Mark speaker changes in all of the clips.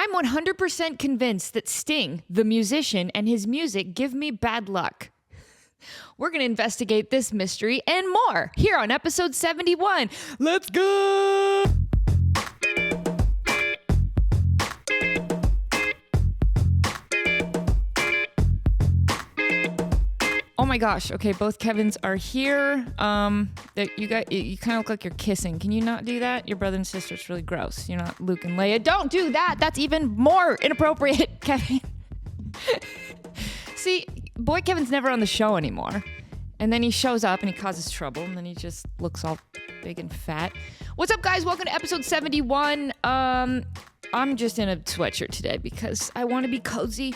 Speaker 1: I'm 100% convinced that Sting, the musician, and his music give me bad luck. We're going to investigate this mystery and more here on episode 71. Let's go! Oh my gosh. Okay, both Kevins are here. You kind of look like you're kissing. Can you not do that? Your brother and sister, it's really gross. You're not Luke and Leia. Don't do that. That's even more inappropriate, Kevin. See, boy Kevin's never on the show anymore. And then he shows up and he causes trouble, and then he just looks all big and fat. What's up, guys? Welcome to episode 71. I'm just in a sweatshirt today because I want to be cozy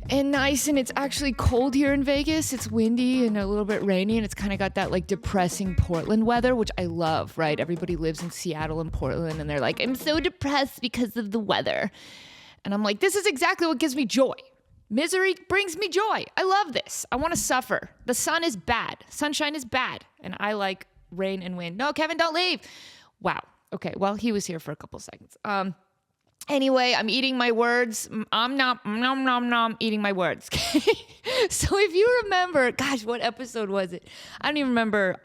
Speaker 1: and nice, and it's actually cold here in Vegas. It's windy and a little bit rainy, and it's kind of got that like depressing Portland weather, which I love, right? Everybody lives in Seattle and Portland, and they're like, I'm so depressed because of the weather. And I'm like, this is exactly what gives me joy. Misery brings me joy. I love this. I want to suffer. The sun is bad. Sunshine is bad. And I like rain and wind. No, Kevin, don't leave. Wow. Okay, well, he was here for a couple seconds. Anyway, I'm eating my words. I'm not nom eating my words. So if you remember, gosh, what episode was it? I don't even remember.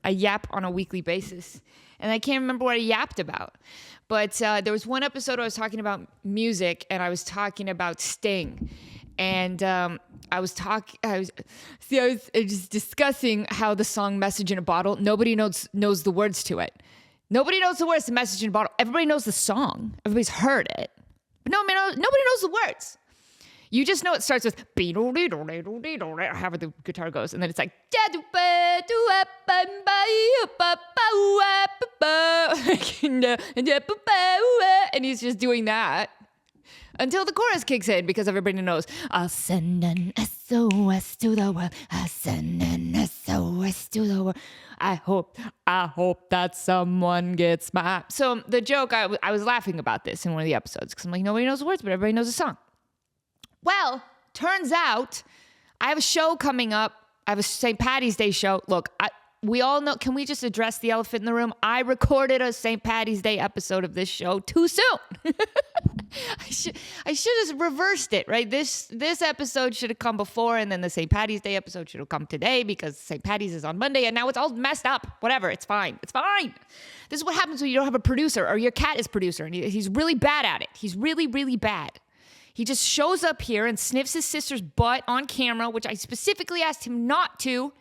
Speaker 1: I yap on a weekly basis, and I can't remember what I yapped about. But there was one episode I was talking about music, and I was talking about Sting, and I was just discussing how the song "Message in a Bottle." Nobody knows the words to it. Nobody knows the words to "Message in a Bottle." Everybody knows the song. Everybody's heard it. But nobody knows the words. You just know it starts with however the guitar goes. And then it's like, and he's just doing that until the chorus kicks in, because everybody knows, I'll send an SOS to the world. I'll send an SOS to the world. I hope that someone gets my... So the joke, I was laughing about this in one of the episodes, because I'm like, nobody knows the words, but everybody knows the song. Well, turns out I have a show coming up. I have a St. Paddy's Day show. Look, we all know, can we just address the elephant in the room? I recorded a St. Paddy's Day episode of this show too soon. I should have reversed it, right? This episode should have come before, and then the St. Paddy's Day episode should have come today, because St. Paddy's is on Monday, and now it's all messed up. Whatever, it's fine. It's fine. This is what happens when you don't have a producer, or your cat is producer, and he's really bad at it. He's really, really bad. He just shows up here and sniffs his sister's butt on camera, which I specifically asked him not to.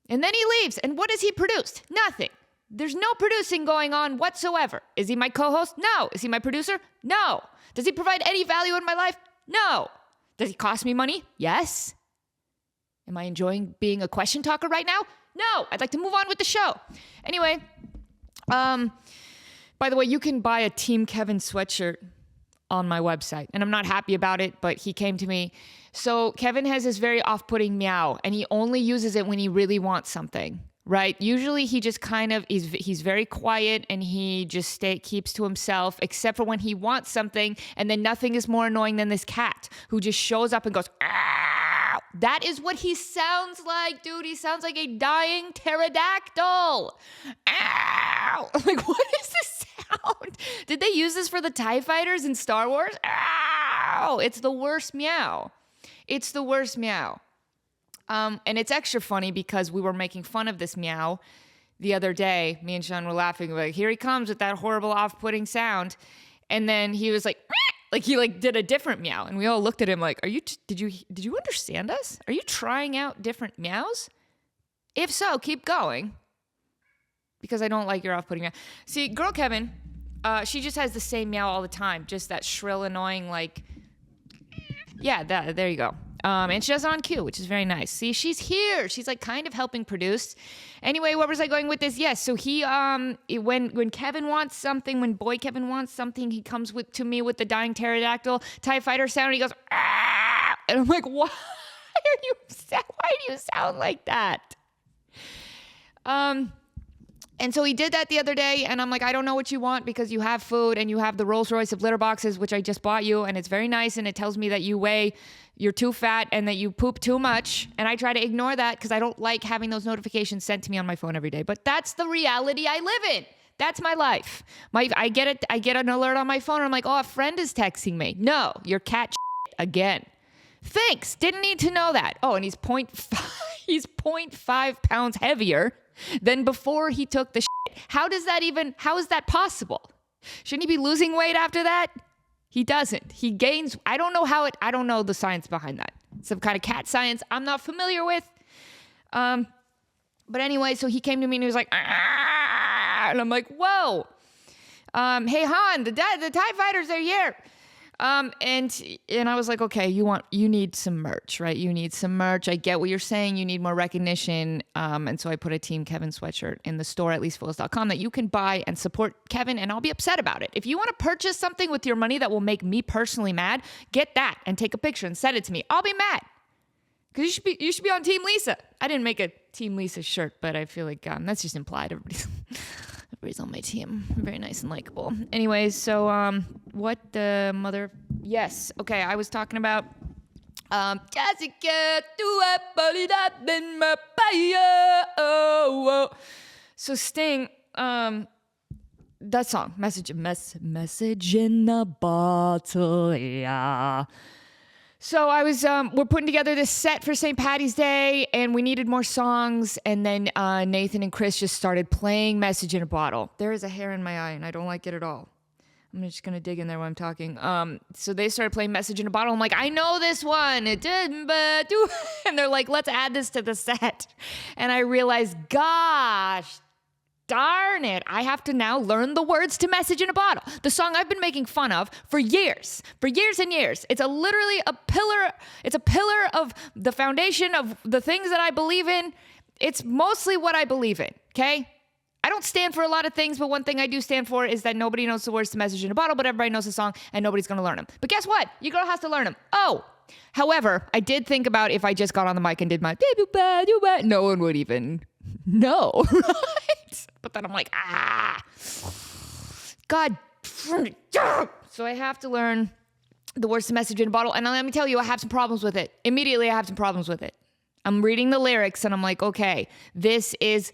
Speaker 1: And then he leaves. And what has he produced? Nothing. There's no producing going on whatsoever. Is he my co-host? No. Is he my producer? No. Does he provide any value in my life? No. Does he cost me money? Yes. Am I enjoying being a question talker right now? No. I'd like to move on with the show. Anyway, by the way, you can buy a Team Kevin sweatshirt on my website, and I'm not happy about it, but he came to me. So Kevin has this very off-putting meow, and he only uses it when he really wants something, right? Usually he just kind of, he's very quiet, and he just keeps to himself, except for when he wants something, and then nothing is more annoying than this cat who just shows up and goes, "Ow!" That is what he sounds like, dude. He sounds like a dying pterodactyl. Ow! I'm like, what is this sound? Did they use this for the TIE fighters in Star Wars? Ow! It's the worst meow. It's the worst meow. And it's extra funny because we were making fun of this meow the other day. Me and Sean were laughing. We're like, here he comes with that horrible off-putting sound. And then he was like, he did a different meow. And we all looked at him like, did you understand us? Are you trying out different meows? If so, keep going. Because I don't like your off-putting meow. See, girl Kevin, she just has the same meow all the time. Just that shrill, annoying, like, yeah, there you go. And she does it on cue, which is very nice. See, she's here. She's like kind of helping produce. Anyway, where was I going with this? Yes. So he, when Kevin wants something, when boy Kevin wants something, he comes to me with the dying pterodactyl TIE fighter sound. And he goes, "Ah!" And I'm like, why do you sound like that? And so he did that the other day, and I'm like, I don't know what you want, because you have food and you have the Rolls Royce of litter boxes, which I just bought you, and it's very nice, and it tells me that you're too fat and that you poop too much, and I try to ignore that because I don't like having those notifications sent to me on my phone every day. But that's the reality I live in. That's my life. I get an alert on my phone. And I'm like, oh, a friend is texting me. No, your cat again. Thanks. Didn't need to know that. Oh, and he's 0.5 pounds heavier than before he took the shit. How is that possible? Shouldn't he be losing weight after that? He doesn't. He gains. I don't know the science behind that. Some kind of cat science I'm not familiar with. But anyway, so he came to me and he was like, and I'm like, whoa. Hey, Han, the TIE fighters are here. And I was like, okay, you need some merch, right? You need some merch. I get what you're saying. You need more recognition. And so I put a Team Kevin sweatshirt in the store at leastfools.com that you can buy and support Kevin, and I'll be upset about it. If you want to purchase something with your money that will make me personally mad, get that and take a picture and send it to me. I'll be mad. Because you should be on Team Lisa. I didn't make a Team Lisa shirt, but I feel like that's just implied. Everybody's on my team. Very nice and likable. Anyways, so what the mother? Yes. Okay, I was talking about Jessica. So Sting, that song, message in a bottle, yeah. So I was, we're putting together this set for St. Paddy's Day, and we needed more songs, and then Nathan and Chris just started playing Message in a Bottle. There is a hair in my eye, and I don't like it at all. I'm just going to dig in there while I'm talking. So they started playing Message in a Bottle. I'm like, I know this one. And they're like, let's add this to the set. And I realized, gosh, darn it, I have to now learn the words to Message in a Bottle. The song I've been making fun of for years and years. It's literally a pillar. It's a pillar of the foundation of the things that I believe in. It's mostly what I believe in, okay? I don't stand for a lot of things, but one thing I do stand for is that nobody knows the words to Message in a Bottle, but everybody knows the song and nobody's going to learn them. But guess what? Your girl has to learn them. Oh, however, I did think about if I just got on the mic and did my no one would even know, right? But then I'm like, God. So I have to learn the words to Message in a Bottle. And let me tell you, I have some problems with it. Immediately, I have some problems with it. I'm reading the lyrics and I'm like, okay, this is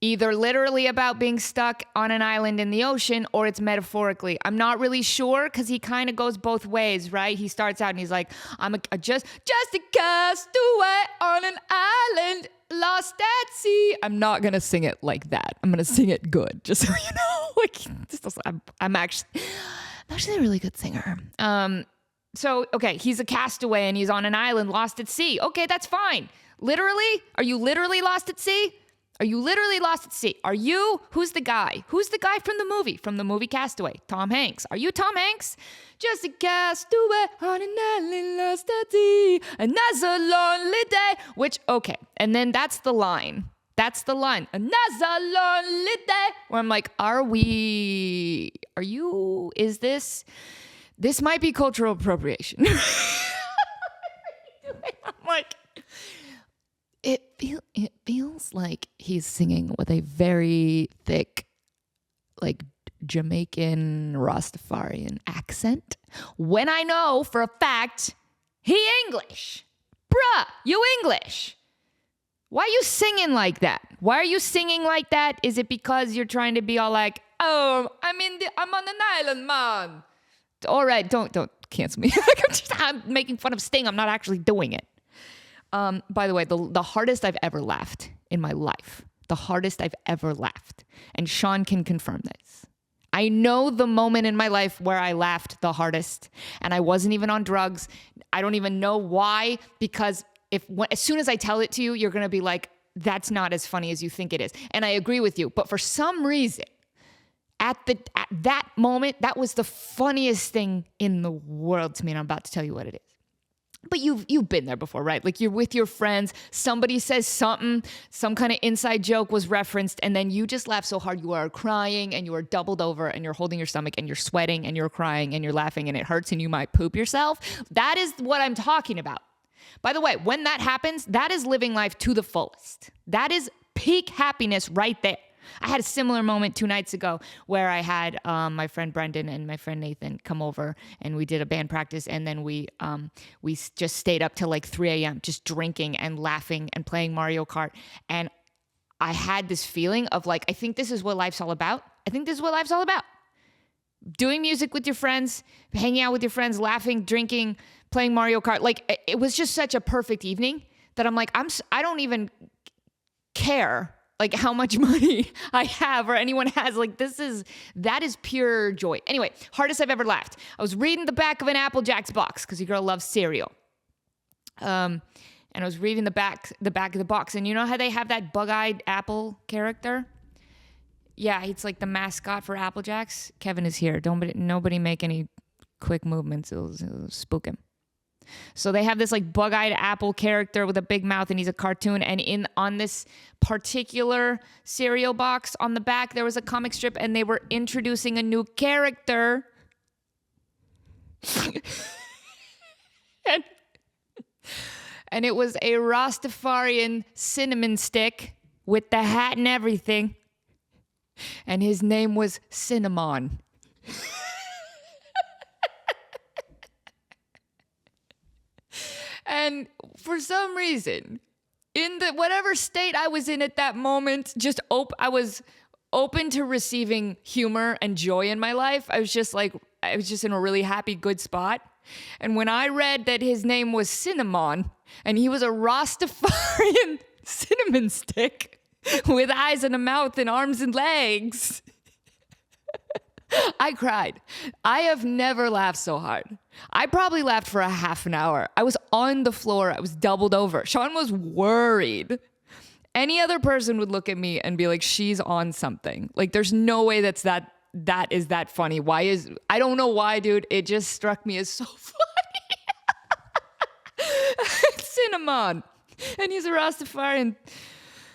Speaker 1: either literally about being stuck on an island in the ocean or it's metaphorically. I'm not really sure because he kind of goes both ways, right? He starts out and he's like, I'm just a castaway on an island lost at sea. I'm not going to sing it like that. I'm going to sing it good, just so you know. I'm actually a really good singer. So, okay, he's a castaway and he's on an island lost at sea. Okay, that's fine. Literally? Are you literally lost at sea? Are you literally lost at sea? Are you? Who's the guy? Who's the guy from the movie? From the movie Castaway? Tom Hanks. Are you Tom Hanks? Just a castaway on an island lost at sea. Another lonely day. Which, okay. And then that's the line. That's the line. Another lonely day. Where I'm like, is this might be cultural appropriation. I'm like, it feels like he's singing with a very thick, like Jamaican Rastafarian accent. When I know for a fact he English. Bruh, you English. Why are you singing like that? Why are you singing like that? Is it because you're trying to be all like, oh, I'm on an island, man. All right, don't cancel me. I'm making fun of Sting. I'm not actually doing it. By the way, the hardest I've ever laughed in my life, the hardest I've ever laughed, and Sean can confirm this. I know the moment in my life where I laughed the hardest, and I wasn't even on drugs. I don't even know why, because as soon as I tell it to you, you're going to be like, that's not as funny as you think it is. And I agree with you. But for some reason, at that moment, that was the funniest thing in the world to me, and I'm about to tell you what it is. But you've been there before, right? Like you're with your friends, somebody says something, some kind of inside joke was referenced, and then you just laugh so hard you are crying and you are doubled over and you're holding your stomach and you're sweating and you're crying and you're laughing and it hurts and you might poop yourself. That is what I'm talking about. By the way, when that happens, that is living life to the fullest. That is peak happiness right there. I had a similar moment 2 nights ago where I had my friend Brendan and my friend Nathan come over and we did a band practice, and then we just stayed up till like 3 a.m. just drinking and laughing and playing Mario Kart. And I had this feeling of like, I think this is what life's all about. I think this is what life's all about. Doing music with your friends, hanging out with your friends, laughing, drinking, playing Mario Kart. Like, it was just such a perfect evening that I'm like, I don't even care like how much money I have or anyone has. Like, that is pure joy. Anyway, hardest I've ever laughed. I was reading the back of an Apple Jacks box because your girl loves cereal. And I was reading the back of the box, and you know how they have that bug-eyed apple character? Yeah, it's like the mascot for Apple Jacks. Kevin is here. Nobody make any quick movements. It'll spook him. So they have this like bug-eyed apple character with a big mouth, and he's a cartoon. And on this particular cereal box on the back, there was a comic strip, and they were introducing a new character. And it was a Rastafarian cinnamon stick with the hat and everything. And his name was Cinnamon. And for some reason, in whatever state I was in at that moment, I was open to receiving humor and joy in my life. I was just in a really happy, good spot. And when I read that his name was Cinnamon, and he was a Rastafarian cinnamon stick with eyes and a mouth and arms and legs, I cried. I have never laughed so hard. I probably laughed for a half an hour. I was on the floor. I was doubled over. Sean was worried. Any other person would look at me and be like, she's on something. Like, there's no way that is that funny. I don't know why, dude. It just struck me as so funny. Cinnamon. And he's a Rastafarian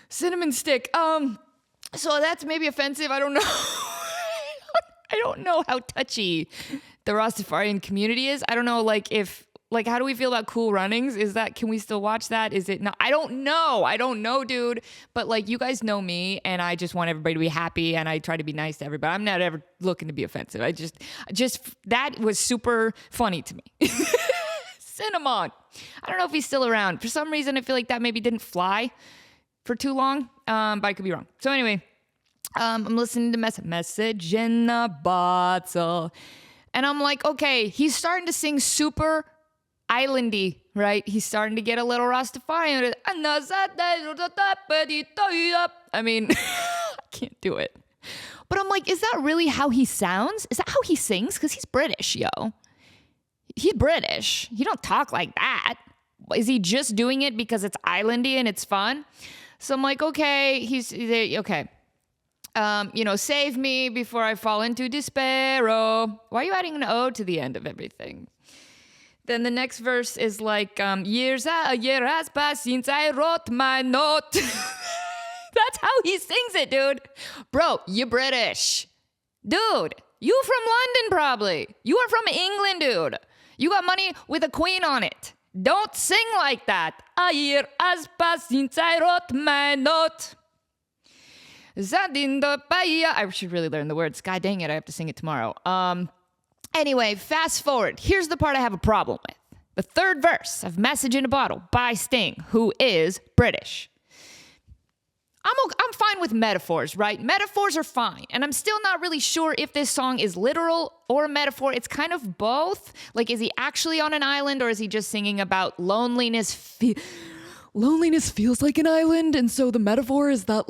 Speaker 1: cinnamon stick. So that's maybe offensive. I don't know. I don't know how touchy the Rastafarian community is. I don't know, how do we feel about Cool Runnings? Can we still watch that? Is it not? I don't know, dude. But you guys know me, and I just want everybody to be happy, and I try to be nice to everybody. I'm not ever looking to be offensive. I just that was super funny to me. Cinnamon. I don't know if he's still around. For some reason, I feel like that maybe didn't fly for too long, but I could be wrong. So anyway, I'm listening to Message in a Bottle, and I'm like, okay, he's starting to sing super islandy, right? He's starting to get a little Rastafarian. I mean, I can't do it. But I'm like, is that really how he sounds? Is that how he sings? Because he's British, yo. He's British. He don't talk like that. Is he just doing it because it's islandy and it's fun? So I'm like, okay, okay. Save me before I fall into despair. Oh, why are you adding an O to the end of everything? Then the next verse is like, a year has passed since I wrote my note. That's how he sings it, dude. Bro, you're British. Dude, you from London probably. You are from England, dude. You got money with a queen on it. Don't sing like that. A year has passed since I wrote my note. I should really learn the words. God dang it, I have to sing it tomorrow. Anyway, fast forward. Here's the part I have a problem with. The third verse of Message in a Bottle by Sting, who is British. I'm fine with metaphors, right? Metaphors are fine. And I'm still not really sure if this song is literal or a metaphor. It's kind of both. Like, is he actually on an island, or is he just singing about loneliness? Loneliness feels like an island, and so the metaphor is that,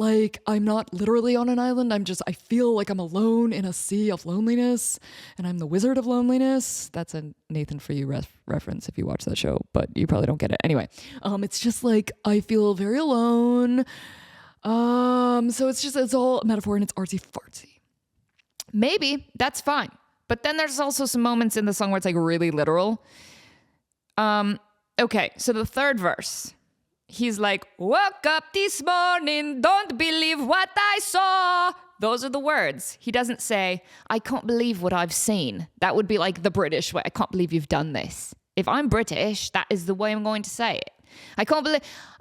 Speaker 1: I'm not literally on an island. I feel like I'm alone in a sea of loneliness, and I'm the wizard of loneliness. That's a Nathan For You reference if you watch that show, but you probably don't get it. Anyway, it's just I feel very alone. So it's all a metaphor, and it's artsy-fartsy. Maybe, that's fine. But then there's also some moments in the song where it's really literal. Okay, so the third verse. He's like, woke up this morning, don't believe what I saw. Those are the words. He doesn't say, I can't believe what I've seen. That would be like the British way. I can't believe you've done this. If I'm British, that is the way I'm going to say it. I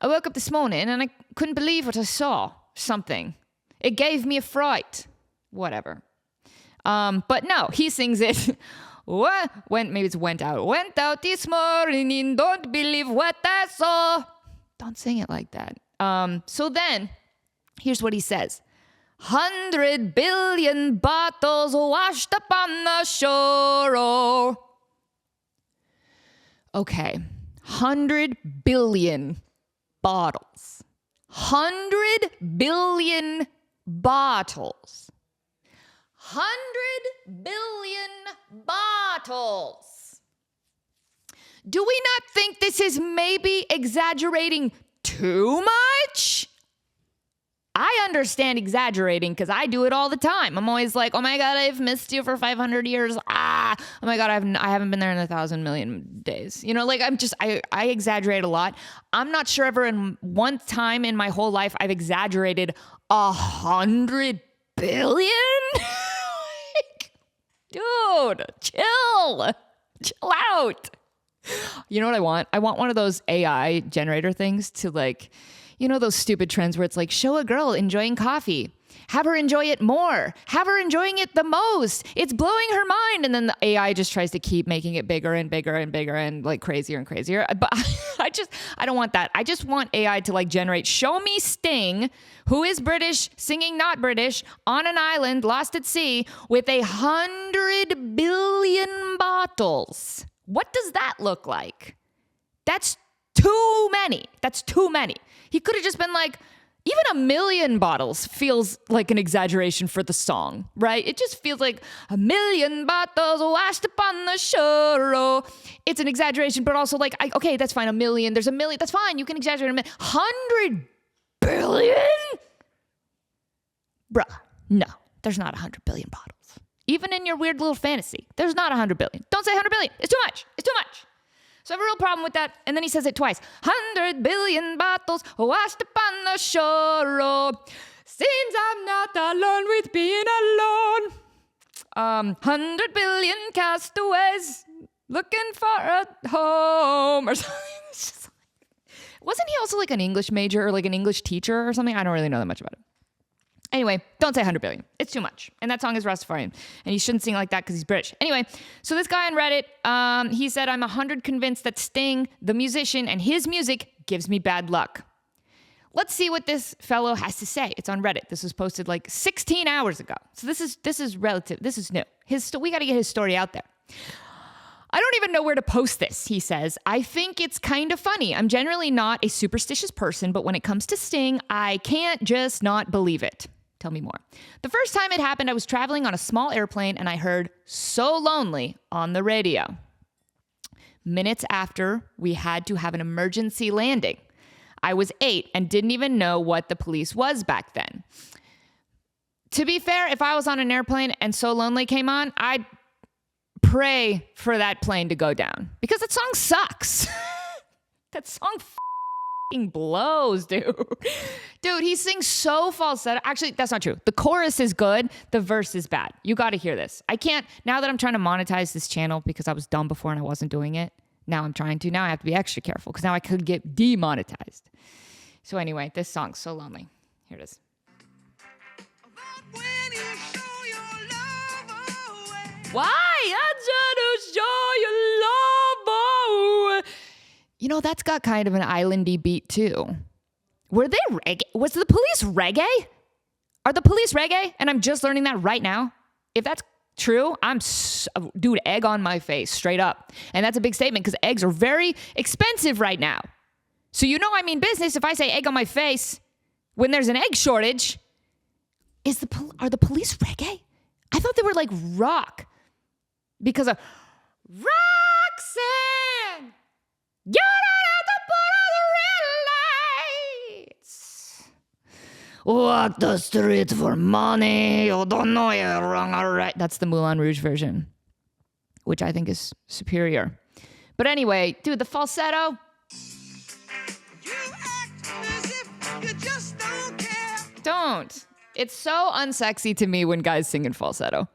Speaker 1: woke up this morning and I couldn't believe what I saw. Something. It gave me a fright. Whatever. But no, he sings it. Maybe it's went out. Went out this morning, don't believe what I saw. Don't sing it like that. So then, here's what he says. 100 billion bottles washed up on the shore. Oh. Okay, 100 billion bottles. 100 billion bottles. 100 billion bottles. Do we not think this is maybe exaggerating too much? I understand exaggerating because I do it all the time. I'm always like, oh my God, I've missed you for 500 years. Oh my God, I haven't been there in 1,000 million days. You know, like I exaggerate a lot. I'm not sure ever in one time in my whole life I've exaggerated 100 billion. Like, dude, chill out. You know what I want? I want one of those AI generator things to like, you know, those stupid trends where it's like, show a girl enjoying coffee. Have her enjoy it more. Have her enjoying it the most. It's blowing her mind. And then the AI just tries to keep making it bigger and bigger and bigger and like crazier and crazier. But I don't want that. I just want AI to like generate, show me Sting, who is British, singing not British, on an island, lost at sea, with 100 billion bottles. What does that look like? That's too many. That's too many. He could have just been like, even 1 million bottles feels like an exaggeration for the song, right? It just feels like 1 million bottles washed upon the shore. Oh, it's an exaggeration, but also like, okay, that's fine. 1 million. There's 1 million. That's fine. You can exaggerate 1 million. 100 billion? Bruh, no, there's not 100 billion bottles. Even in your weird little fantasy, there's not 100 billion. Don't say 100 billion. It's too much. It's too much. So I have a real problem with that. And then he says it twice. 100 billion bottles washed upon the shore. Oh, seems I'm not alone with being alone. 100 billion castaways looking for a home or something. It's just wasn't he also like an English major or like an English teacher or something? I don't really know that much about it. Anyway, don't say 100 billion. It's too much. And that song is Rastafarian. And you shouldn't sing like that because he's British. Anyway, so this guy on Reddit, he said, I'm 100 convinced that Sting, the musician, and his music gives me bad luck. Let's see what this fellow has to say. It's on Reddit. This was posted like 16 hours ago. So this is relative. This is new. We got to get his story out there. I don't even know where to post this, he says. I think it's kind of funny. I'm generally not a superstitious person, but when it comes to Sting, I can't just not believe it. Tell me more. The first time it happened, I was traveling on a small airplane and I heard So Lonely on the radio. Minutes after, we had to have an emergency landing. I was 8 and didn't even know what the police was back then. To be fair, if I was on an airplane and So Lonely came on, I'd pray for that plane to go down because that song sucks. That song blows, dude. Dude, he sings so falsetto. Actually, that's not true. The chorus is good. The verse is bad. You got to hear this. I can't, now that I'm trying to monetize this channel because I was dumb before and I wasn't doing it. Now I'm trying to. Now I have to be extra careful because now I could get demonetized. So anyway, this song's So Lonely. Here it is. Why? That's to show your love. You know, that's got kind of an islandy beat too. Were they reggae? Was the police reggae? Are the police reggae? And I'm just learning that right now. If that's true, dude, egg on my face, straight up. And that's a big statement because eggs are very expensive right now. So you know I mean business if I say egg on my face when there's an egg shortage. Are the police reggae? I thought they were like rock because of Roxanne. You don't have to put on the red lights. Walk the streets for money. You don't know you're wrong or right. That's the Moulin Rouge version, which I think is superior. But anyway, dude, the falsetto. You act as if you just don't care. Don't. It's so unsexy to me when guys sing in falsetto.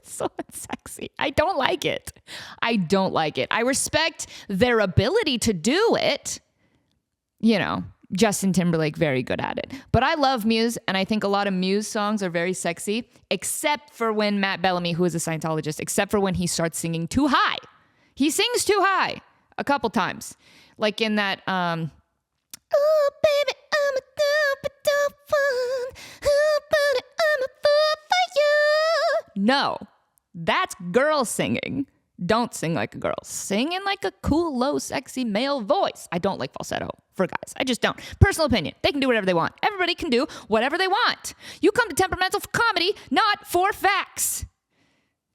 Speaker 1: So unsexy. I don't like it. I don't like it. I respect their ability to do it. You know, Justin Timberlake, very good at it. But I love Muse, and I think a lot of Muse songs are very sexy, except for when Matt Bellamy, who is a Scientologist, except for when he starts singing too high. He sings too high a couple times. Like in that, oh, baby, I'm a dope no, that's girl singing. Don't sing like a girl. Sing in like a cool, low, sexy male voice. I don't like falsetto for guys. I just don't. Personal opinion. They can do whatever they want. Everybody can do whatever they want. You come to Temperamental for comedy, not for facts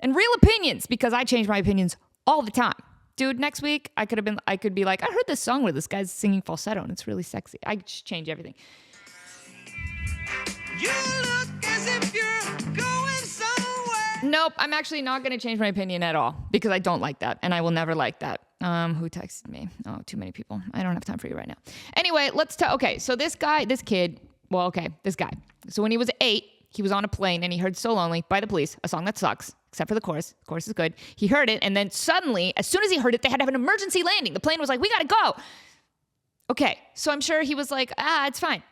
Speaker 1: and real opinions, because I change my opinions all the time. Dude, next week I could be like, I heard this song where this guy's singing falsetto and it's really sexy. I just change everything. You look as if you're going somewhere. Nope, I'm actually not going to change my opinion at all because I don't like that and I will never like that. Who texted me? Oh, too many people. I don't have time for you right now. Anyway, so this guy. So when he was 8, he was on a plane and he heard So Lonely by The Police, a song that sucks, except for the chorus. The chorus is good. He heard it, and then suddenly, as soon as he heard it, they had to have an emergency landing. The plane was like, we gotta go. Okay, so I'm sure he was like, it's fine.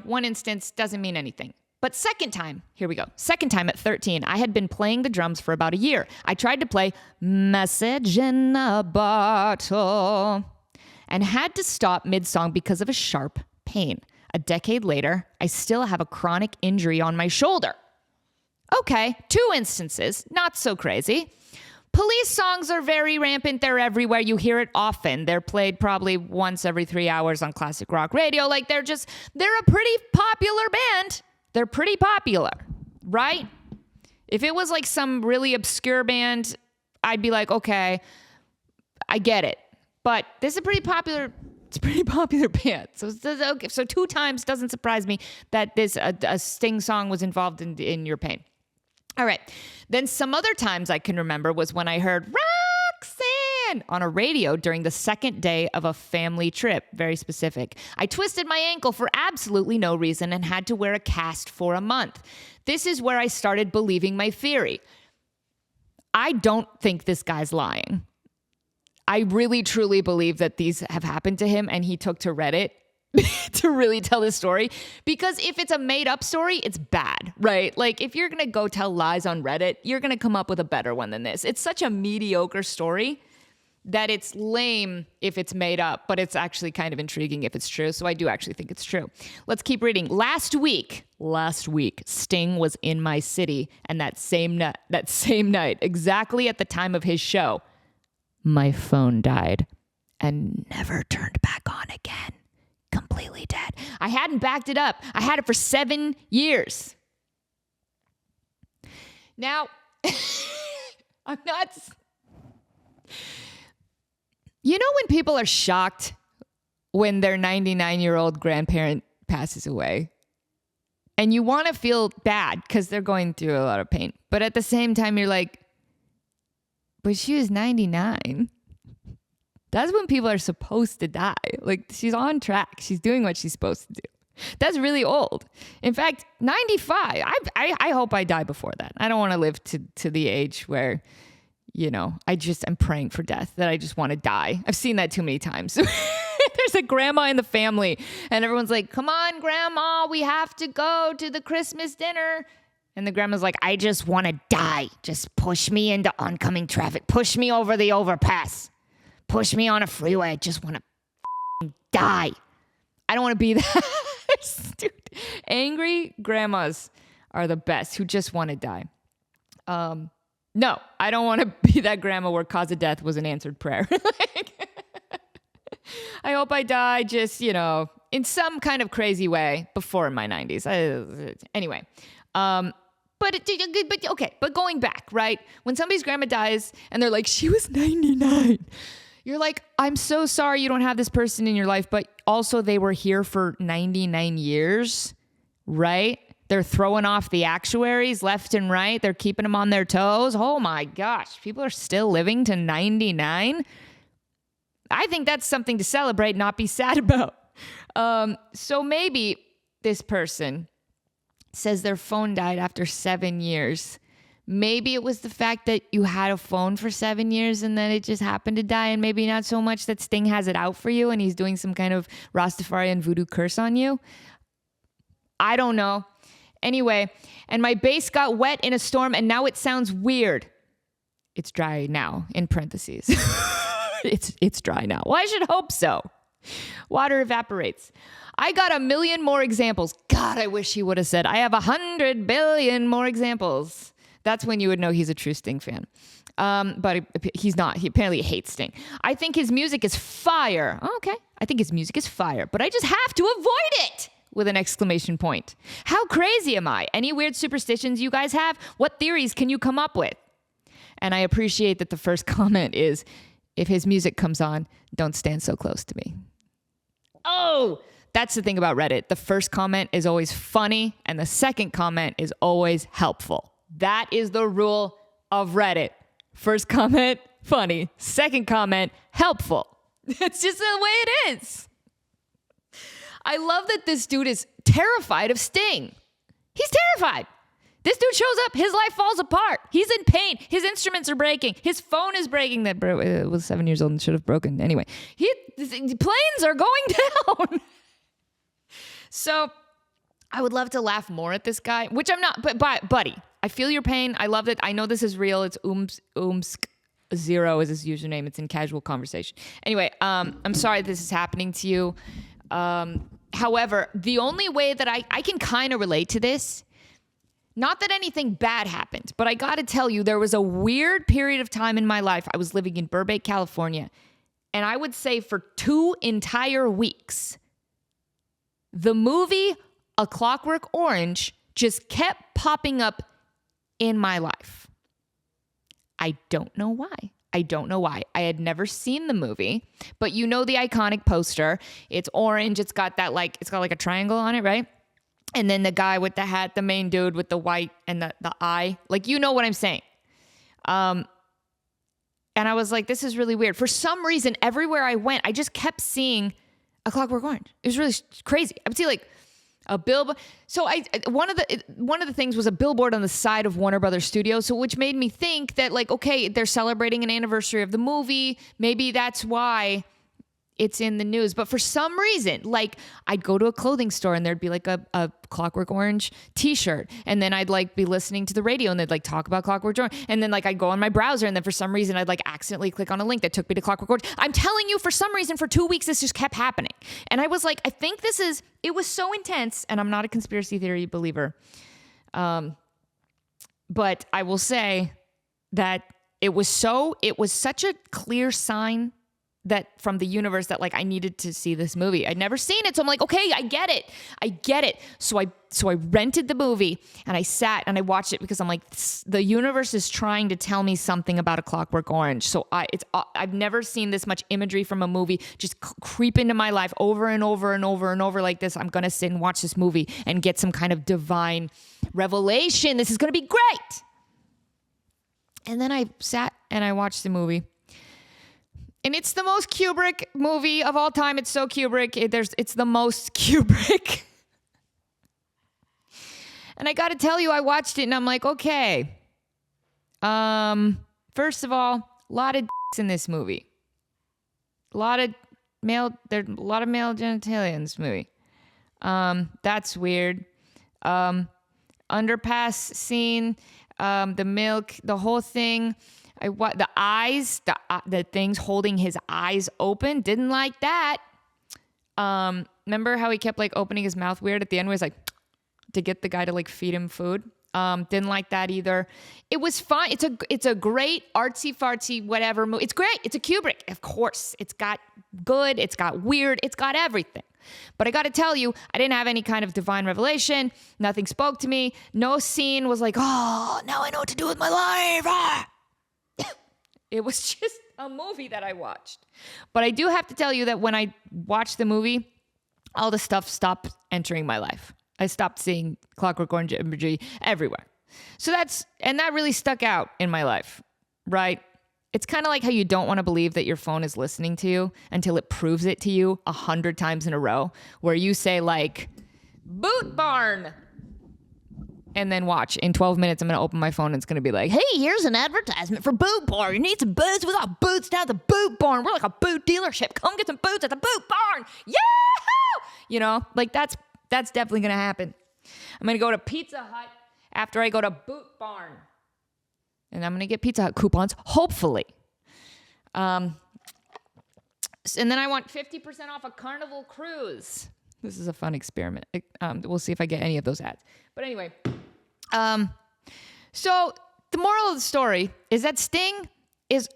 Speaker 1: One instance doesn't mean anything. But second time, here we go. Second time at 13, I had been playing the drums for about a year. I tried to play Message in a Bottle and had to stop mid-song because of a sharp pain. A decade later, I still have a chronic injury on my shoulder. Okay, 2 instances, not so crazy. Police songs are very rampant. They're everywhere. You hear it often. They're played probably once every 3 hours on classic rock radio. Like they're a pretty popular band. They're pretty popular, right? If it was like some really obscure band, I'd be like, okay, I get it. But this is a pretty popular band. So 2 times doesn't surprise me that this a Sting song was involved in your pain. All right. Then some other times I can remember was when I heard Roxanne on a radio during the second day of a family trip. Very specific. I twisted my ankle for absolutely no reason and had to wear a cast for a month. This is where I started believing my theory. I don't think this guy's lying. I really, truly believe that these have happened to him and he took to Reddit to really tell this story. Because if it's a made up story, it's bad, right? Like if you're going to go tell lies on Reddit, you're going to come up with a better one than this. It's such a mediocre story that it's lame if it's made up, but it's actually kind of intriguing if it's true. So I do actually think it's true. Let's keep reading. Last week, Sting was in my city. And that same night, exactly at the time of his show, my phone died and never turned back on again. Completely dead. I hadn't backed it up. I had it for 7 years. Now, I'm not... You know when people are shocked when their 99-year-old grandparent passes away? And you want to feel bad because they're going through a lot of pain. But at the same time, you're like, but she was 99. That's when people are supposed to die. Like, she's on track. She's doing what she's supposed to do. That's really old. In fact, 95. I hope I die before that. I don't want to live to the age where, I just am praying for death, that I just want to die. I've seen that too many times. There's a grandma in the family, and everyone's like, come on, grandma, we have to go to the Christmas dinner. And the grandma's like, I just want to die. Just push me into oncoming traffic. Push me over the overpass. Push me on a freeway. I just want to die. I don't want to be that. Dude, angry grandmas are the best who just want to die. No, I don't want to be that grandma where cause of death was an answered prayer. I hope I die just, in some kind of crazy way before my 90s. Anyway. But going back, right? When somebody's grandma dies and they're like, she was 99. You're like, I'm so sorry you don't have this person in your life, but also they were here for 99 years, right? They're throwing off the actuaries left and right. They're keeping them on their toes. Oh my gosh, people are still living to 99. I think that's something to celebrate, not be sad about. So maybe this person says their phone died after 7 years. Maybe it was the fact that you had a phone for 7 years and then it just happened to die, and maybe not so much that Sting has it out for you and he's doing some kind of Rastafarian voodoo curse on you. I don't know. Anyway, and my bass got wet in a storm and now it sounds weird. It's dry now, in parentheses. It's dry now. Well, I should hope so. Water evaporates. I got a million more examples. God, I wish he would have said, I have 100 billion more examples. That's when you would know he's a true Sting fan. But he's not. He apparently hates Sting. I think his music is fire. Oh, okay. I think his music is fire, but I just have to avoid it with an exclamation point. How crazy am I? Any weird superstitions you guys have? What theories can you come up with? And I appreciate that the first comment is, if his music comes on, don't stand so close to me. Oh, that's the thing about Reddit. The first comment is always funny, and the second comment is always helpful. That is the rule of Reddit. First comment, funny. Second comment, helpful. It's just the way it is. I love that this dude is terrified of Sting. He's terrified. This dude shows up, his life falls apart. He's in pain. His instruments are breaking. His phone is breaking. That was 7 years old and should have broken. Anyway, planes are going down. So I would love to laugh more at this guy, which I'm not, but buddy, I feel your pain. I love it. I know this is real. It's Oomsk0 is his username. It's in casual conversation. Anyway, I'm sorry this is happening to you. However, the only way that I can kind of relate to this, not that anything bad happened, but I got to tell you, there was a weird period of time in my life. I was living in Burbank, California, and I would say for 2 entire weeks, the movie A Clockwork Orange just kept popping up in my life. I don't know why. I had never seen the movie, but you know the iconic poster. It's orange. It's got a triangle on it, right? And then the guy with the hat, the main dude with the white and the eye. Like, you know what I'm saying. And I was like, this is really weird. For some reason, everywhere I went, I just kept seeing A Clockwork Orange. It was really crazy. I would see like a billboard. So one of the things was a billboard on the side of Warner Brothers Studios, so which made me think that, like, okay, they're celebrating an anniversary of the movie. Maybe that's why it's in the news. But for some reason, like, I'd go to a clothing store and there'd be like a Clockwork Orange t-shirt. And then I'd like be listening to the radio and they'd like talk about Clockwork Orange. And then like I'd go on my browser and then for some reason I'd like accidentally click on a link that took me to Clockwork Orange. I'm telling you, for some reason, for 2 weeks, this just kept happening. And I was like, I think it was so intense, and I'm not a conspiracy theory believer. But I will say that it was such a clear sign that from the universe that like I needed to see this movie. I'd never seen it. So I'm like, okay, I get it. So I rented the movie and I sat and I watched it because I'm like, the universe is trying to tell me something about A Clockwork Orange. So I've never seen this much imagery from a movie just creep into my life over and over and over and over like this. I'm going to sit and watch this movie and get some kind of divine revelation. This is going to be great. And then I sat and I watched the movie. And it's the most Kubrick movie of all time. It's so Kubrick. It's the most Kubrick. And I got to tell you, I watched it and I'm like, okay. First of all, a lot of dicks in this movie. There's a lot of male genitalia in this movie. That's weird. Underpass scene, the milk, the whole thing. The eyes, the things holding his eyes open, didn't like that. Remember how he kept like opening his mouth weird at the end where he's like, to get the guy to like feed him food? Didn't like that either. It was fun. It's a great artsy fartsy whatever movie. It's great. It's a Kubrick, of course. It's got good. It's got weird. It's got everything. But I got to tell you, I didn't have any kind of divine revelation. Nothing spoke to me. No scene was like, oh, now I know what to do with my life. Ah! It was just a movie that I watched. But I do have to tell you that when I watched the movie, all the stuff stopped entering my life. I stopped seeing Clockwork Orange imagery everywhere. So that really stuck out in my life, right? It's kind of like how you don't want to believe that your phone is listening to you until it proves it to you 100 times in a row, where you say like, Boot Barn. And then watch, in 12 minutes, I'm going to open my phone and it's going to be like, hey, here's an advertisement for Boot Barn. You need some boots? We got boots down at the Boot Barn. We're like a boot dealership. Come get some boots at the Boot Barn. Yeah! You know, like that's definitely going to happen. I'm going to go to Pizza Hut after I go to Boot Barn. And I'm going to get Pizza Hut coupons, hopefully. And then I want 50% off a Carnival cruise. This is a fun experiment. We'll see if I get any of those ads. But anyway, so the moral of the story is that Sting is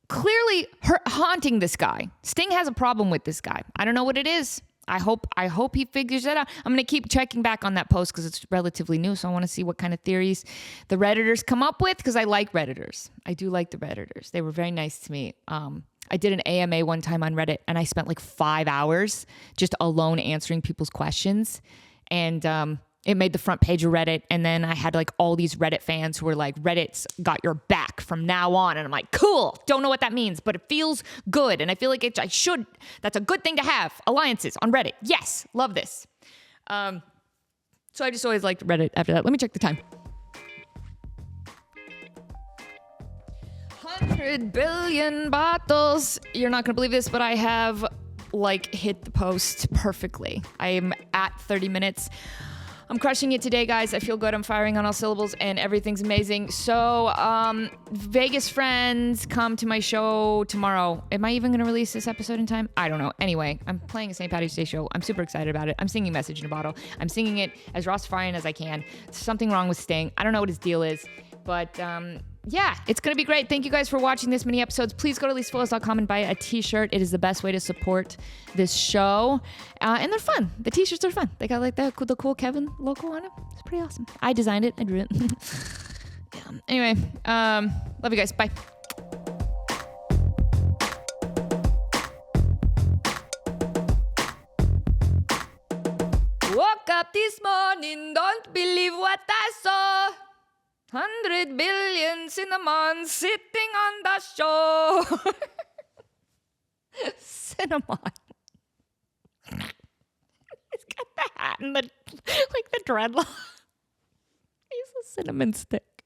Speaker 1: clearly haunting this guy. Sting has a problem with this guy. I don't know what it is. I hope he figures that out. I'm going to keep checking back on that post because it's relatively new. So I want to see what kind of theories the Redditors come up with, because I like Redditors. I do like the Redditors. They were very nice to me. I did an AMA one time on Reddit, and I spent like 5 hours just alone answering people's questions. And it made the front page of Reddit. And then I had like all these Reddit fans who were like, Reddit's got your back from now on. And I'm like, cool. Don't know what that means, but it feels good. And I feel like that's a good thing to have. Alliances on Reddit. Yes. Love this. So I just always liked Reddit after that. Let me check the time. 100 billion bottles. You're not going to believe this, but I have like hit the post perfectly. I am at 30 minutes. I'm crushing it today, guys. I feel good. I'm firing on all syllables and everything's amazing. So, Vegas friends, come to my show tomorrow. Am I even going to release this episode in time? I don't know. Anyway, I'm playing a St. Paddy's Day show. I'm super excited about it. I'm singing Message in a Bottle. I'm singing it as Rastafarian as I can. There's something wrong with Sting. I don't know what his deal is, but yeah, it's going to be great. Thank you guys for watching this many episodes. Please go to LisaFlores.com and buy a t-shirt. It is the best way to support this show. And they're fun. The t-shirts are fun. They got like the cool Kevin logo on it. It's pretty awesome. I designed it. I drew it. Yeah. Anyway, love you guys. Bye. Woke up this morning, don't believe what I saw. 100 billion cinnamon sitting on the shore. Cinnamon. He's got the hat and the dreadlock. He's a cinnamon stick.